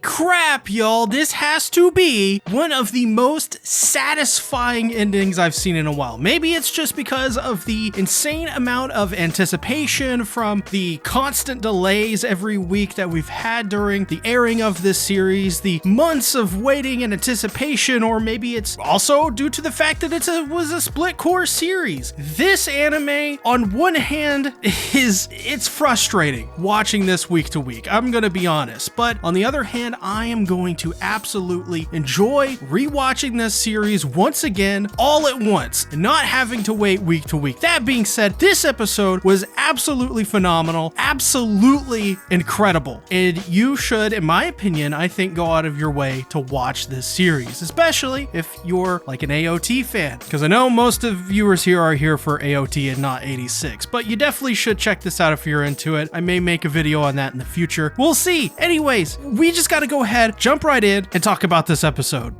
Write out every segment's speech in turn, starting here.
crap, y'all. This has to be one of the most satisfying endings I've seen in a while. Maybe it's just because of the insane amount of anticipation from the constant delays every week that we've had during the airing of this series, the months of waiting and anticipation, or maybe it's also due to the fact that was a split core series. This anime, on one hand, it's frustrating watching this week to week. I'm gonna be honest, but on the other hand, I am going to absolutely enjoy rewatching this series once again, all at once, and not having to wait week to week. That being said, this episode was absolutely phenomenal, absolutely incredible, and you should, in my opinion, I think, go out of your way to watch this series, especially if you're like an AOT fan, because I know most of viewers here are here for AOT and not 86, but you definitely should check this out if you're into it. I may make a video on that in the future. We'll see. Anyways, we just got to go ahead, jump right in, and talk about this episode.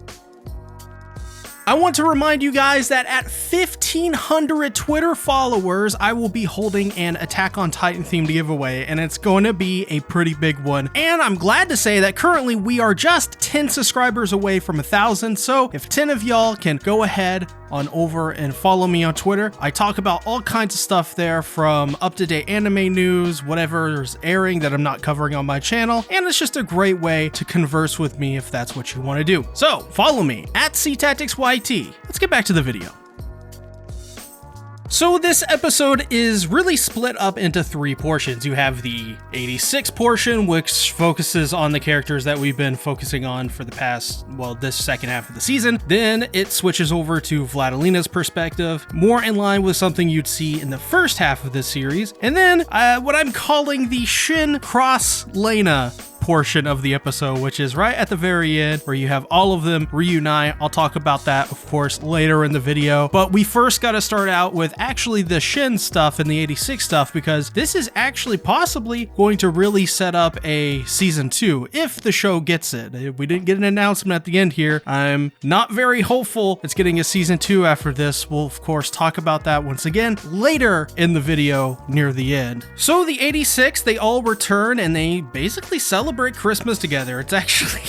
I want to remind you guys that at 1,500 Twitter followers, I will be holding an Attack on Titan themed giveaway, and it's going to be a pretty big one. And I'm glad to say that currently we are just 10 subscribers away from 1,000, so if 10 of y'all can go ahead on over and follow me on Twitter. I talk about all kinds of stuff there, from up-to-date anime news, whatever's airing that I'm not covering on my channel, and it's just a great way to converse with me if that's what you want to do. So follow me at SeaTacticsYT. Let's get back to the video. So this episode is really split up into 3 portions. You have the 86 portion, which focuses on the characters that we've been focusing on for the past, well, this second half of the season. Then it switches over to Vladilina's perspective, more in line with something you'd see in the first half of this series. And then what I'm calling the Shin Cross Lena portion of the episode, which is right at the very end where you have all of them reunite. I'll talk about that, of course, later in the video, but we first got to start out with actually the Shin stuff and the 86 stuff, because this is actually possibly going to really set up a season 2 if the show gets it. We didn't get an announcement at the end here. I'm not very hopeful it's getting a season 2 after this. We'll of course talk about that once again later in the video near the end. So the 86, they all return and they basically celebrate Christmas together. It's actually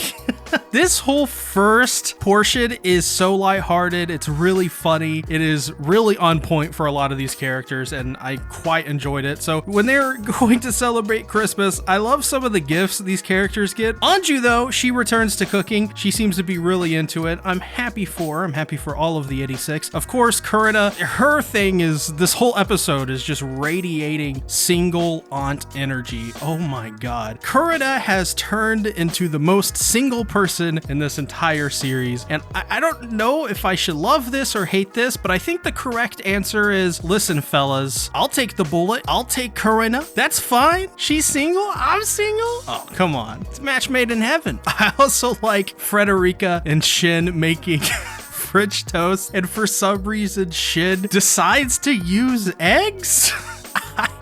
this whole first portion is so lighthearted. It's really funny. It is really on point for a lot of these characters, and I quite enjoyed it. So when they're going to celebrate Christmas, I love some of the gifts these characters get. Anju, though, she returns to cooking. She seems to be really into it. I'm happy for her. I'm happy for all of the 86. Of course, Kurita, her thing is this whole episode is just radiating single aunt energy. Oh my god. Kurita has turned into the most single person in this entire series, and I don't know if I should love this or hate this, but I think the correct answer is, listen fellas, I'll take the bullet. I'll take Kurita. That's fine. She's single. I'm single. Oh, come on. It's a match made in heaven. I also like Frederica and Shin making French toast, and for some reason Shin decides to use eggs.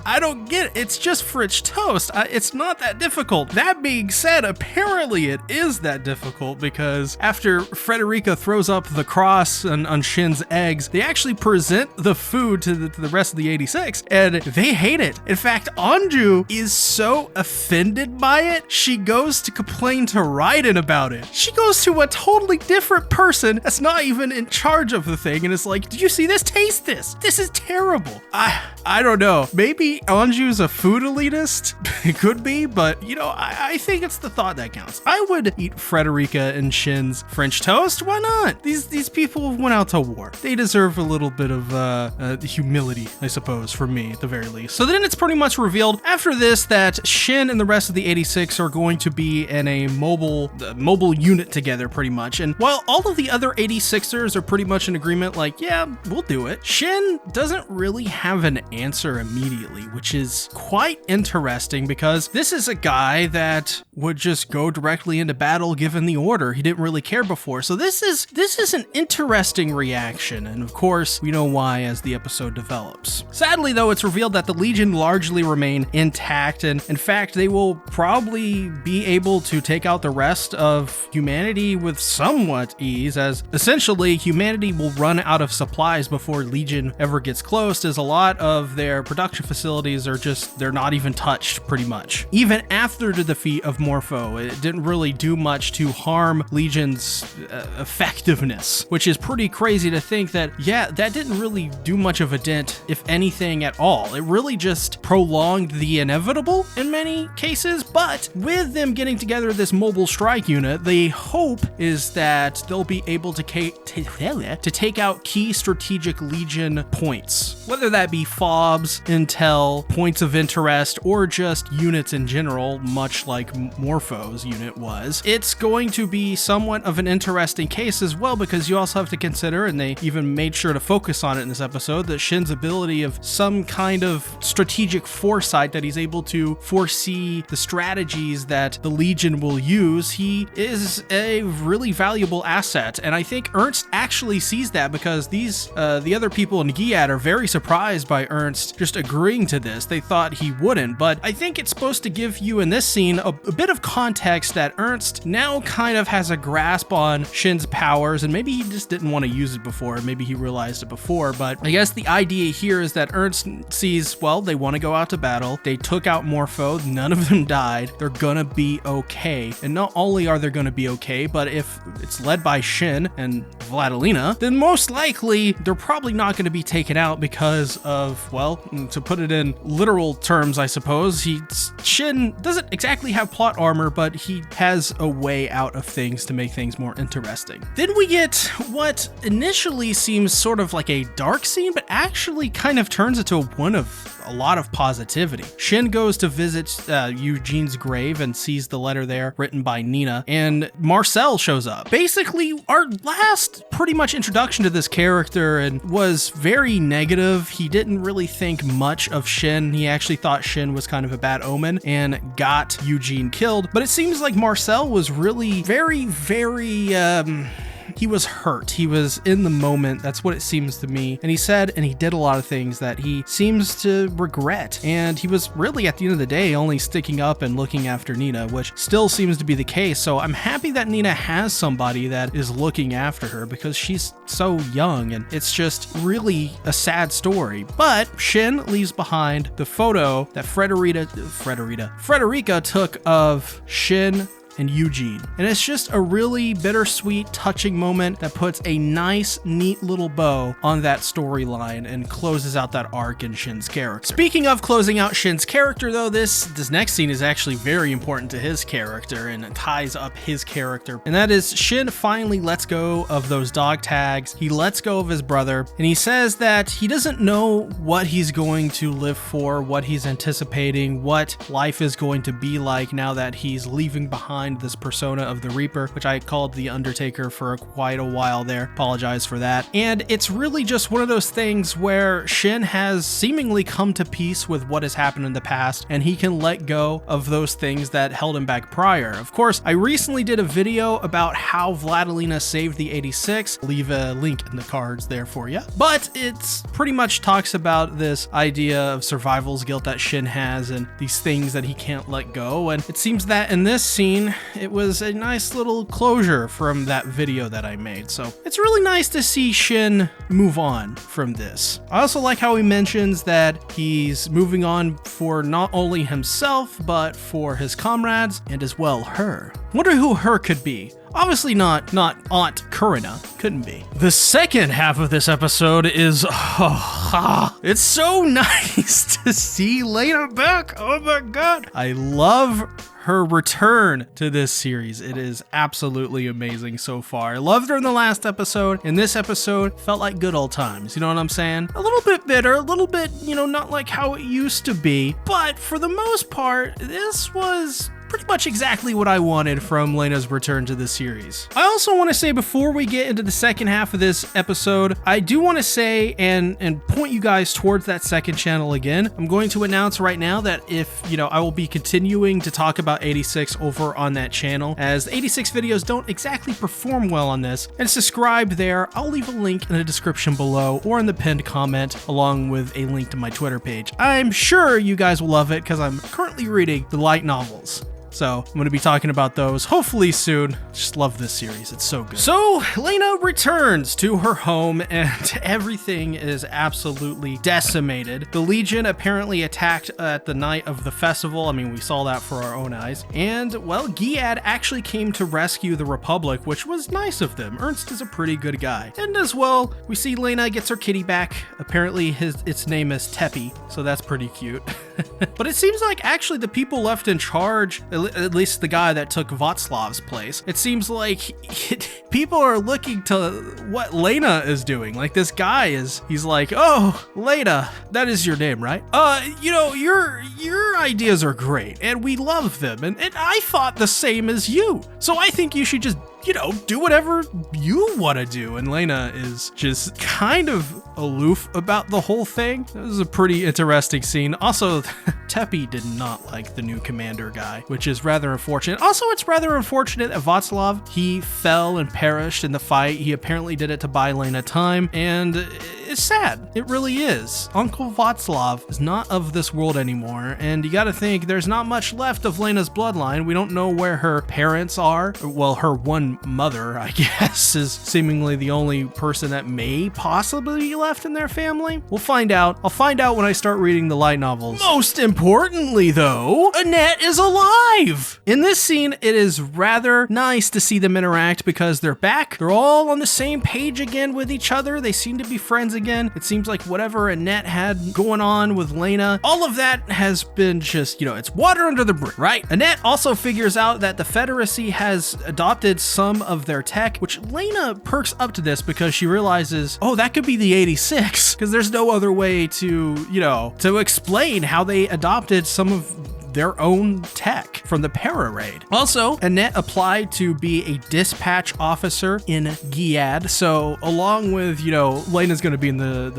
I don't get it. It's just French toast. It's not that difficult. That being said, apparently it is that difficult, because after Frederica throws up the cross on Shin's eggs, they actually present the food to the rest of the 86, and they hate it. In fact, Anju is so offended by it, she goes to complain to Raiden about it. She goes to a totally different person that's not even in charge of the thing, and it's like, did you see this? Taste this. This is terrible. I don't know. Maybe Anju's a food elitist. It could be, but you know, I think it's the thought that counts. I would eat Frederica and Shin's French toast. Why not? These people went out to war. They deserve a little bit of humility, I suppose, from me at the very least. So then it's pretty much revealed after this that Shin and the rest of the 86 are going to be in a mobile unit together, pretty much. And while all of the other 86ers are pretty much in agreement, like, yeah, we'll do it, Shin doesn't really have an answer immediately, which is quite interesting, because this is a guy that would just go directly into battle given the order. He didn't really care before. So this is an interesting reaction, and of course we know why as the episode develops. Sadly though, it's revealed that the Legion largely remain intact, and in fact they will probably be able to take out the rest of humanity with somewhat ease, as essentially humanity will run out of supplies before Legion ever gets close, as a lot of their production facilities abilities are just, they're not even touched pretty much. Even after the defeat of Morpho, it didn't really do much to harm Legion's effectiveness, which is pretty crazy to think that, yeah, that didn't really do much of a dent, if anything at all. It really just prolonged the inevitable in many cases, but with them getting together this mobile strike unit, the hope is that they'll be able to take out key strategic Legion points, whether that be fobs, intel, points of interest, or just units in general, much like Morpho's unit was. It's going to be somewhat of an interesting case as well, because you also have to consider, and they even made sure to focus on it in this episode, that Shin's ability of some kind of strategic foresight, that he's able to foresee the strategies that the Legion will use. He is a really valuable asset, and I think Ernst actually sees that, because the other people in Giat are very surprised by Ernst just agreeing to this. They thought he wouldn't, but I think it's supposed to give you in this scene a bit of context that Ernst now kind of has a grasp on Shin's powers, and maybe he just didn't want to use it before, maybe he realized it before, but I guess the idea here is that Ernst sees, well, they want to go out to battle, they took out Morpho, none of them died, they're gonna be okay. And not only are they gonna be okay, but if it's led by Shin and Vladilena, then most likely they're probably not going to be taken out because of, well, to put it in literal terms, I suppose, Shin doesn't exactly have plot armor, but he has a way out of things to make things more interesting. Then we get what initially seems sort of like a dark scene, but actually kind of turns into one of a lot of positivity. Shin goes to visit Eugene's grave and sees the letter there written by Nina, and Marcel shows up. Basically, our last pretty much introduction to this character and was very negative. He didn't really think much of Shin. He actually thought Shin was kind of a bad omen and got Eugene killed. But it seems like Marcel was really very, he was hurt. He was in the moment. That's what it seems to me. And he said, and he did a lot of things that he seems to regret. And he was really, at the end of the day, only sticking up and looking after Nina, which still seems to be the case. So I'm happy that Nina has somebody that is looking after her, because she's so young and it's just really a sad story. But Shin leaves behind the photo that Frederica took of Shin and Eugene. And it's just a really bittersweet, touching moment that puts a nice, neat little bow on that storyline and closes out that arc in Shin's character. Speaking of closing out Shin's character, though, this next scene is actually very important to his character, and it ties up his character. And that is, Shin finally lets go of those dog tags. He lets go of his brother, and he says that he doesn't know what he's going to live for, what he's anticipating, what life is going to be like now that he's leaving behind this persona of the Reaper, which I called the Undertaker for quite a while there. Apologize for that. And it's really just one of those things where Shin has seemingly come to peace with what has happened in the past, and he can let go of those things that held him back prior. Of course, I recently did a video about how Vladilena saved the 86. Leave a link in the cards there for you. But it's pretty much talks about this idea of survival's guilt that Shin has and these things that he can't let go. And it seems that in this scene, it was a nice little closure from that video that I made. So it's really nice to see Shin move on from this. I also like how he mentions that he's moving on for not only himself, but for his comrades and as well her. Wonder who her could be. Obviously not Aunt Kurina. Couldn't be. The second half of this episode is, it's so nice to see Lena back. Oh my god. I love her return to this series. It is absolutely amazing so far. I loved her in the last episode, and this episode felt like good old times. You know what I'm saying? A little bit bitter, a little bit, not like how it used to be, but for the most part, this was pretty much exactly what I wanted from Lena's return to the series. I also want to say, before we get into the second half of this episode, I do want to say and point you guys towards that second channel again. I'm going to announce right now that if, I will be continuing to talk about 86 over on that channel, as 86 videos don't exactly perform well on this. And subscribe there. I'll leave a link in the description below or in the pinned comment, along with a link to my Twitter page. I'm sure you guys will love it because I'm currently reading the light novels. So I'm going to be talking about those hopefully soon. Just love this series. It's so good. So Lena returns to her home and everything is absolutely decimated. The Legion apparently attacked at the night of the festival. I mean, we saw that for our own eyes. And well, Giad actually came to rescue the Republic, which was nice of them. Ernst is a pretty good guy. And as well, we see Lena gets her kitty back. Apparently its name is Teppy, so that's pretty cute. But it seems like actually the people left in charge, at least the guy that took Václav's place, it seems like people are looking to what Lena is doing. Like this guy he's like, oh, Lena, that is your name, right? You know, your ideas are great and we love them. And I thought the same as you. So I think you should just, you know, do whatever you want to do. And Lena is just kind of aloof about the whole thing. This is a pretty interesting scene. Also, Teppy did not like the new commander guy, which is rather unfortunate. Also, it's rather unfortunate that Václav, he fell and perished in the fight. He apparently did it to buy Lena time, and it's sad. It really is. Uncle Václav is not of this world anymore, and you gotta think there's not much left of Lena's bloodline. We don't know where her parents are. Well, her one mother, I guess, is seemingly the only person that may possibly be left in their family. We'll find out. I'll find out when I start reading the light novels. Most importantly, though, Annette is alive! In this scene, it is rather nice to see them interact because they're back. They're all on the same page again with each other. They seem to be friends again. It seems like whatever Annette had going on with Lena, all of that has been just, you know, it's water under the bridge, right? Annette also figures out that the Federacy has adopted some of their tech, which Lena perks up to this because she realizes, oh, that could be the 86, because there's no other way to, you know, to explain how they adopted some of their own tech from the Para raid. Also, Annette applied to be a dispatch officer in Giad. So along with, you know, Lena's going to be in the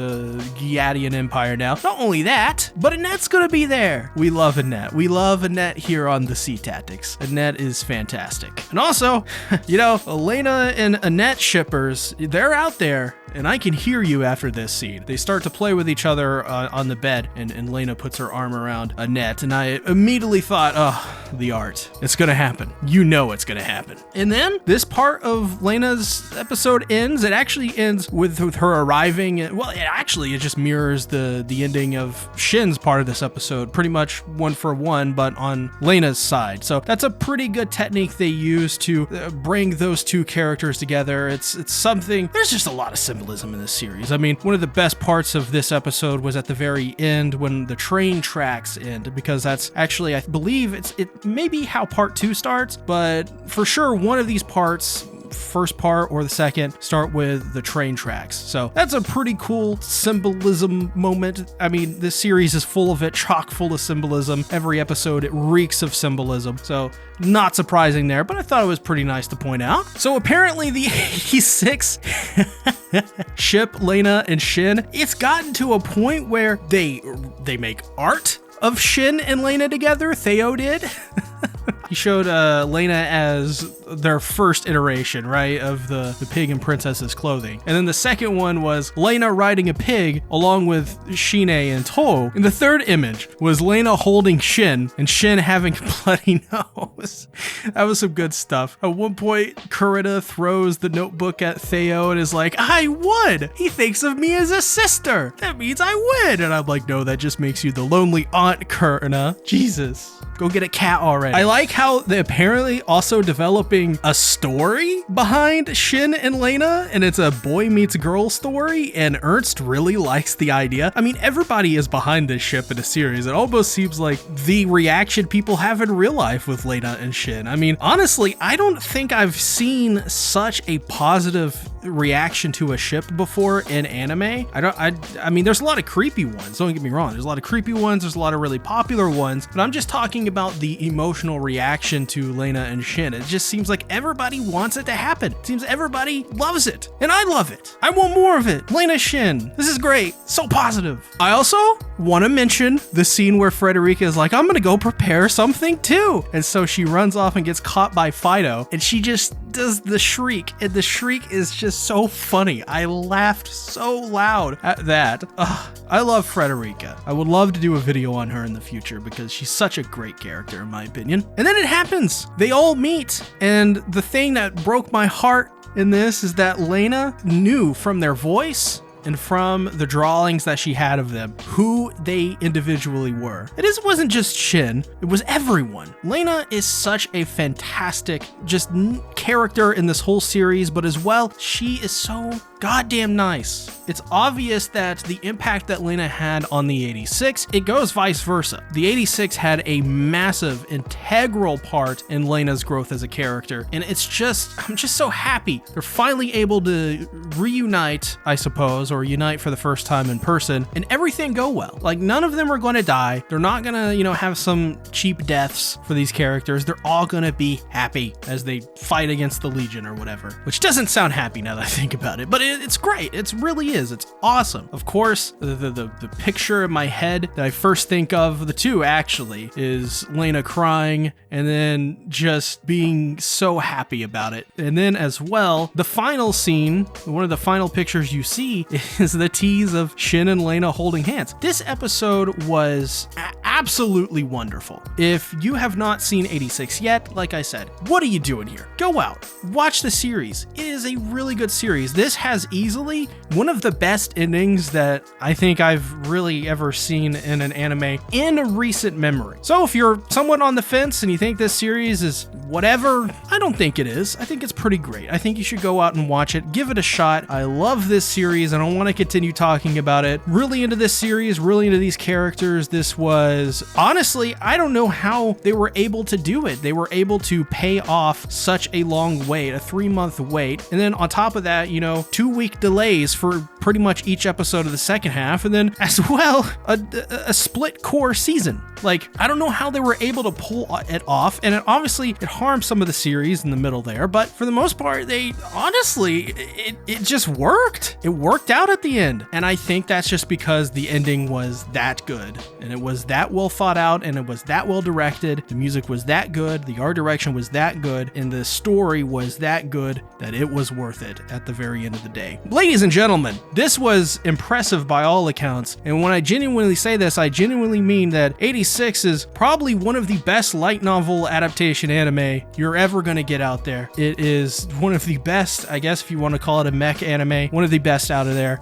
Giadian Empire now. Not only that, but Annette's going to be there. We love Annette. We love Annette here on the SeaTactics. Annette is fantastic. And also, you know, Lena and Annette shippers, they're out there. And I can hear you after this scene. They start to play with each other on the bed, and Lena puts her arm around Annette, and I immediately thought, oh, the art. It's gonna happen. You know it's gonna happen. And then this part of Lena's episode ends. It actually ends with her arriving. Well, it just mirrors the ending of Shin's part of this episode, pretty much one for one, but on Lena's side. So that's a pretty good technique they use to bring those two characters together. It's something, there's just a lot of symbolism in this series. I mean, one of the best parts of this episode was at the very end when the train tracks end, because that's actually, I believe it may be how part 2 starts, but for sure one of these parts, first part or the second, start with the train tracks. So that's a pretty cool symbolism moment. I mean, this series is full of it, chock full of symbolism. Every episode, it reeks of symbolism. So not surprising there, but I thought it was pretty nice to point out. So apparently the 86 ship Lena and Shin, it's gotten to a point where they make art of Shin and Lena together. Theo did. He showed Lena as their first iteration, right, of the pig and princess's clothing. And then the second one was Lena riding a pig along with Shine and tow. And the third image was Lena holding Shin and Shin having a bloody nose. That was some good stuff. At one point, Kurita throws the notebook at Theo and is like, I won! He thinks of me as a sister! That means I win! And I'm like, no, that just makes you the lonely aunt, Kurita. Jesus. Go get a cat already. I like how they're apparently also developing a story behind Shin and Lena, and it's a boy meets girl story, and Ernst really likes the idea. I mean, everybody is behind this ship in a series. It almost seems like the reaction people have in real life with Lena and Shin. I mean, honestly, I don't think I've seen such a positive reaction to a ship before in anime. I mean, there's a lot of creepy ones, don't get me wrong. There's a lot of creepy ones, there's a lot of really popular ones, but I'm just talking about the emotional reaction to Lena and Shin. It just seems like everybody wants it to happen. It seems everybody loves it, and I love it. I want more of it. Lena, Shin, this is great. So positive. I also want to mention the scene where Frederica is like, I'm gonna go prepare something too. And so she runs off and gets caught by Fido, and she just does the shriek, and the shriek is just so funny. I laughed so loud at that. Ugh, I love Frederica. I would love to do a video on her in the future because she's such a great character in my opinion. And then it happens. They all meet, and the thing that broke my heart in this is that Lena knew from their voice and from the drawings that she had of them who they individually were. It wasn't just Shin, it was everyone. Lena is such a fantastic character in this whole series, but as well, she is so goddamn nice. It's obvious that the impact that Lena had on the 86, it goes vice versa. The 86 had a massive, integral part in Lena's growth as a character, and I'm just so happy they're finally able to reunite, I suppose, or unite for the first time in person, and everything go well. Like, none of them are going to die. They're not gonna, have some cheap deaths for these characters. They're all gonna be happy as they fight against the Legion or whatever, which doesn't sound happy now that I think about it, but it's great. It really is. It's awesome. Of course, the picture in my head that I first think of, the two actually, is Lena crying and then just being so happy about it. And then as well, the final scene, one of the final pictures you see is the tease of Shin and Lena holding hands. This episode was absolutely wonderful. If you have not seen 86 yet, like I said, what are you doing here? Go out, watch the series. It is a really good series. This has easily one of the best endings that I think I've really ever seen in an anime in recent memory. So if you're somewhat on the fence and you think this series is whatever, I don't think it is. I think it's pretty great. I think you should go out and watch it. Give it a shot. I love this series. I don't want to continue talking about it. Really into this series, really into these characters. This was, honestly, I don't know how they were able to do it. They were able to pay off such a long wait, a 3-month wait. And then on top of that, 2-week delays for pretty much each episode of the second half. And then as well, a split core season. Like, I don't know how they were able to pull it off. And obviously it harmed some of the series in the middle there, but for the most part, it just worked. It worked out at the end. And I think that's just because the ending was that good, and it was that well thought out, and it was that well directed. The music was that good, the art direction was that good, and the story was that good that it was worth it at the very end of the day. Ladies and gentlemen, this was impressive by all accounts. And when I genuinely say this, I genuinely mean that 86 is probably one of the best light novel adaptation anime you're ever going to get out there. It is one of the best, I guess if you want to call it a mech anime, one of the best out of there.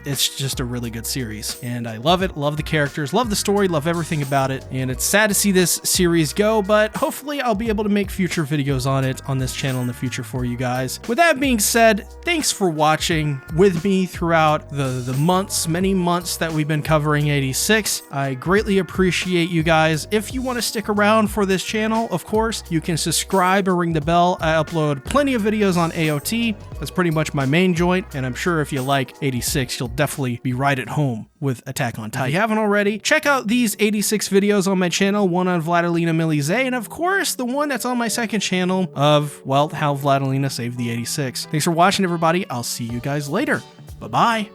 It's just a really good series, and I love it, love the characters, love the story, love everything about it, and it's sad to see this series go, but hopefully I'll be able to make future videos on it on this channel in the future for you guys. With that being said, thanks for watching with me throughout the many months that we've been covering 86. I greatly appreciate you guys. If you want to stick around for this channel, of course, you can subscribe and ring the bell. I upload plenty of videos on AOT. That's pretty much my main joint, and I'm sure if you like 86, you'll definitely be right at home with Attack on Titan. If you haven't already, check out these 86 videos on my channel, one on Vladilena Milize, and of course, the one that's on my second channel of, well, how Vladilena saved the 86. Thanks for watching, everybody. I'll see you guys later. Bye-bye.